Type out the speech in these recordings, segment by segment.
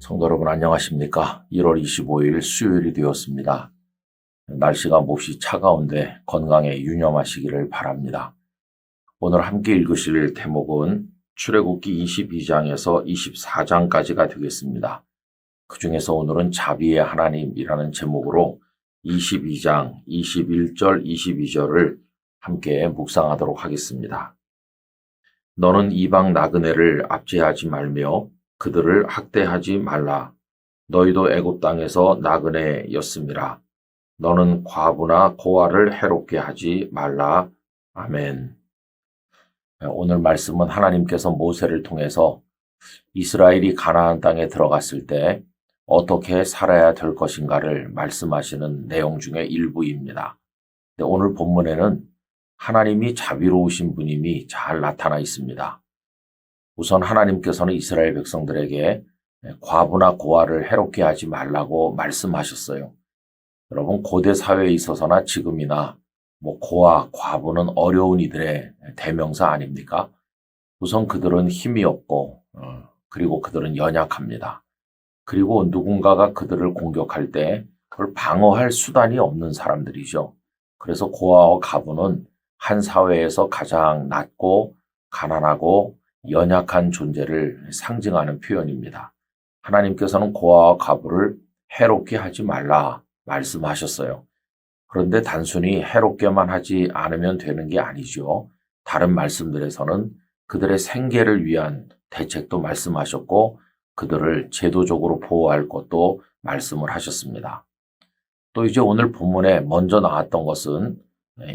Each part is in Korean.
성도 여러분 안녕하십니까? 1월 25일 수요일이 되었습니다. 날씨가 몹시 차가운데 건강에 유념하시기를 바랍니다. 오늘 함께 읽으실 대목은 출애굽기 22장에서 24장까지가 되겠습니다. 그 중에서 오늘은 자비의 하나님이라는 제목으로 22장 21절 22절을 함께 묵상하도록 하겠습니다. 너는 이방 나그네를 압제하지 말며 그들을 학대하지 말라. 너희도 애굽 땅에서 나그네였음이라. 너는 과부나 고아를 해롭게 하지 말라. 아멘. 오늘 말씀은 하나님께서 모세를 통해서 이스라엘이 가나안 땅에 들어갔을 때 어떻게 살아야 될 것인가를 말씀하시는 내용 중에 일부입니다. 오늘 본문에는 하나님이 자비로우신 분임이 잘 나타나 있습니다. 우선 하나님께서는 이스라엘 백성들에게 과부나 고아를 해롭게 하지 말라고 말씀하셨어요. 여러분 고대 사회에 있어서나 지금이나 고아, 과부는 어려운 이들의 대명사 아닙니까? 우선 그들은 힘이 없고 그리고 그들은 연약합니다. 그리고 누군가가 그들을 공격할 때 그걸 방어할 수단이 없는 사람들이죠. 그래서 고아와 과부는 한 사회에서 가장 낮고 가난하고 연약한 존재를 상징하는 표현입니다. 하나님께서는 고아와 과부를 해롭게 하지 말라 말씀하셨어요. 그런데 단순히 해롭게만 하지 않으면 되는 게 아니죠. 다른 말씀들에서는 그들의 생계를 위한 대책도 말씀하셨고 그들을 제도적으로 보호할 것도 말씀을 하셨습니다. 또 이제 오늘 본문에 먼저 나왔던 것은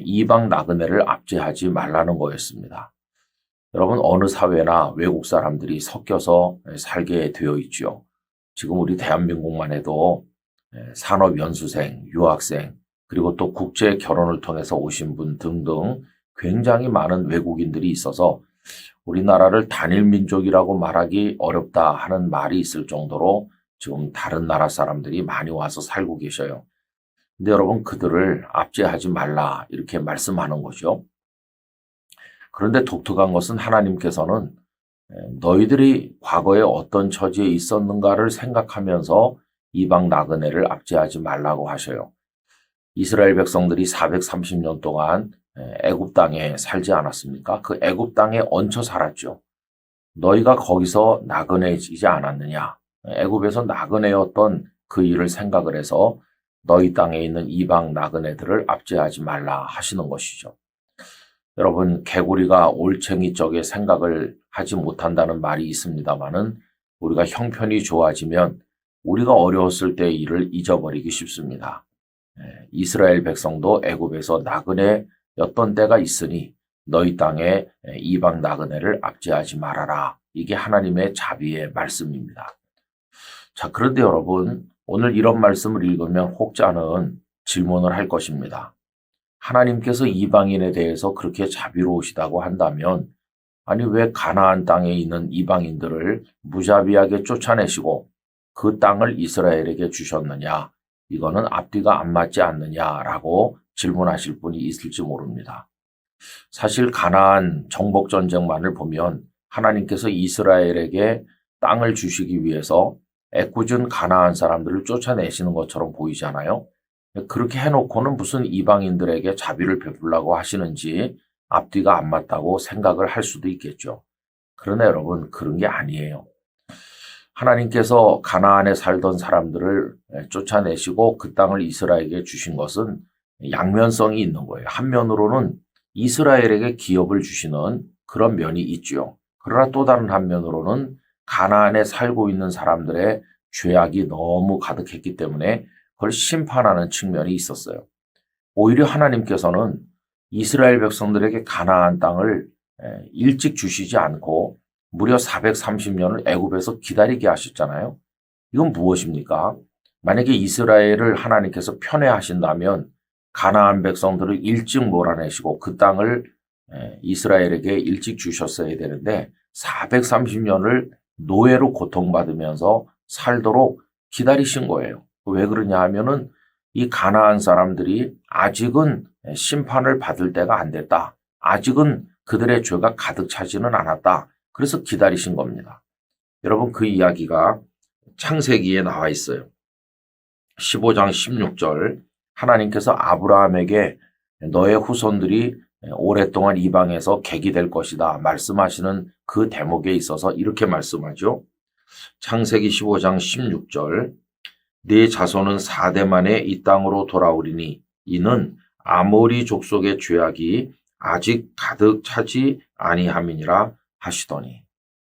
이방 나그네를 압제하지 말라는 거였습니다. 여러분 어느 사회나 외국 사람들이 섞여서 살게 되어 있죠. 지금 우리 대한민국만 해도 산업연수생, 유학생, 그리고 또 국제 결혼을 통해서 오신 분 등등 굉장히 많은 외국인들이 있어서 우리나라를 단일민족이라고 말하기 어렵다 하는 말이 있을 정도로 지금 다른 나라 사람들이 많이 와서 살고 계셔요. 근데 여러분 그들을 압제하지 말라 이렇게 말씀하는 거죠. 그런데 독특한 것은 하나님께서는 너희들이 과거에 어떤 처지에 있었는가를 생각하면서 이방 나그네를 압제하지 말라고 하셔요. 이스라엘 백성들이 430년 동안 애굽 땅에 살지 않았습니까? 그 애굽 땅에 얹혀 살았죠. 너희가 거기서 나그네이지 않았느냐? 애굽에서 나그네였던 그 일을 생각을 해서 너희 땅에 있는 이방 나그네들을 압제하지 말라 하시는 것이죠. 여러분 개구리가 올챙이 쪽에 생각을 하지 못한다는 말이 있습니다마는 우리가 형편이 좋아지면 우리가 어려웠을 때의 일을 잊어버리기 쉽습니다. 이스라엘 백성도 애굽에서 나그네였던 때가 있으니 너희 땅에 이방 나그네를 압제하지 말아라. 이게 하나님의 자비의 말씀입니다. 자, 그런데 여러분 오늘 이런 말씀을 읽으면 혹자는 질문을 할 것입니다. 하나님께서 이방인에 대해서 그렇게 자비로우시다고 한다면 아니 왜 가나안 땅에 있는 이방인들을 무자비하게 쫓아내시고 그 땅을 이스라엘에게 주셨느냐? 이거는 앞뒤가 안 맞지 않느냐라고 질문하실 분이 있을지 모릅니다. 사실 가나안 정복전쟁만을 보면 하나님께서 이스라엘에게 땅을 주시기 위해서 애꿎은 가나안 사람들을 쫓아내시는 것처럼 보이잖아요. 그렇게 해놓고는 무슨 이방인들에게 자비를 베풀라고 하시는지 앞뒤가 안 맞다고 생각을 할 수도 있겠죠. 그러나 여러분 그런 게 아니에요. 하나님께서 가나안에 살던 사람들을 쫓아내시고 그 땅을 이스라엘에게 주신 것은 양면성이 있는 거예요. 한면으로는 이스라엘에게 기업을 주시는 그런 면이 있죠. 그러나 또 다른 한면으로는 가나안에 살고 있는 사람들의 죄악이 너무 가득했기 때문에 그걸 심판하는 측면이 있었어요. 오히려 하나님께서는 이스라엘 백성들에게 가나안 땅을 일찍 주시지 않고 무려 430년을 애굽에서 기다리게 하셨잖아요. 이건 무엇입니까? 만약에 이스라엘을 하나님께서 편애하신다면 가나안 백성들을 일찍 몰아내시고 그 땅을 이스라엘에게 일찍 주셨어야 되는데 430년을 노예로 고통받으면서 살도록 기다리신 거예요. 왜 그러냐 하면은 이 가나안 사람들이 아직은 심판을 받을 때가 안 됐다. 아직은 그들의 죄가 가득 차지는 않았다. 그래서 기다리신 겁니다. 여러분 그 이야기가 창세기에 나와 있어요. 15장 16절 하나님께서 아브라함에게 너의 후손들이 오랫동안 이방에서 객이 될 것이다 말씀하시는 그 대목에 있어서 이렇게 말씀하죠. 창세기 15장 16절 네 자손은 4대 만에 이 땅으로 돌아오리니 이는 아모리 족속의 죄악이 아직 가득 차지 아니함이니라 하시더니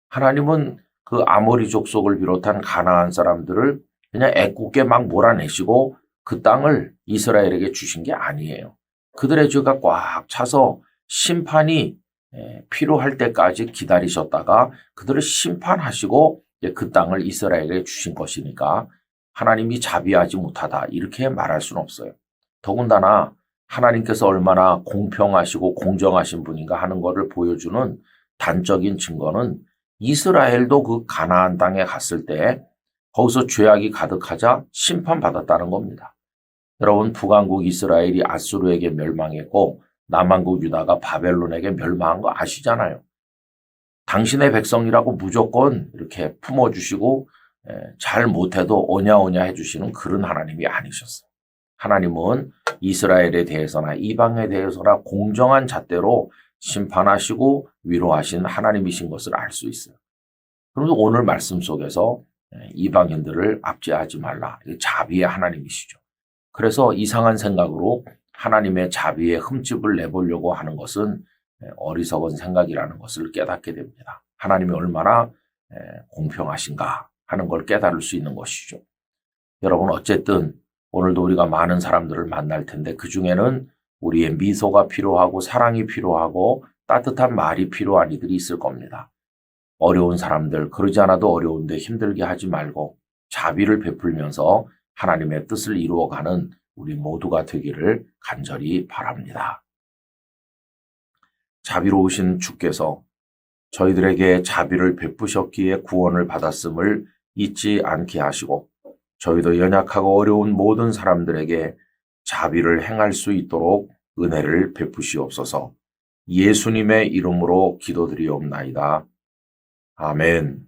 하나님은 그 아모리 족속을 비롯한 가나안 사람들을 그냥 애꿎게 막 몰아내시고 그 땅을 이스라엘에게 주신 게 아니에요. 그들의 죄가 꽉 차서 심판이 필요할 때까지 기다리셨다가 그들을 심판하시고 그 땅을 이스라엘에게 주신 것이니까 하나님이 자비하지 못하다 이렇게 말할 수는 없어요. 더군다나 하나님께서 얼마나 공평하시고 공정하신 분인가 하는 것을 보여주는 단적인 증거는 이스라엘도 그 가나안 땅에 갔을 때 거기서 죄악이 가득하자 심판받았다는 겁니다. 여러분 북왕국 이스라엘이 아수르에게 멸망했고 남왕국 유다가 바벨론에게 멸망한 거 아시잖아요. 당신의 백성이라고 무조건 이렇게 품어주시고 잘 못해도 오냐오냐 해주시는 그런 하나님이 아니셨어요. 하나님은 이스라엘에 대해서나 이방에 대해서나 공정한 잣대로 심판하시고 위로하신 하나님이신 것을 알 수 있어요. 그런데 오늘 말씀 속에서 이방인들을 압제하지 말라. 자비의 하나님이시죠. 그래서 이상한 생각으로 하나님의 자비의 흠집을 내보려고 하는 것은 어리석은 생각이라는 것을 깨닫게 됩니다. 하나님이 얼마나 공평하신가 하는 걸 깨달을 수 있는 것이죠. 여러분 어쨌든 오늘도 우리가 많은 사람들을 만날 텐데 그중에는 우리의 미소가 필요하고 사랑이 필요하고 따뜻한 말이 필요한 이들이 있을 겁니다. 어려운 사람들, 그러지 않아도 어려운데 힘들게 하지 말고 자비를 베풀면서 하나님의 뜻을 이루어가는 우리 모두가 되기를 간절히 바랍니다. 자비로우신 주께서 저희들에게 자비를 베푸셨기에 구원을 받았음을 잊지 않게 하시고 저희도 연약하고 어려운 모든 사람들에게 자비를 행할 수 있도록 은혜를 베푸시옵소서. 예수님의 이름으로 기도드리옵나이다. 아멘.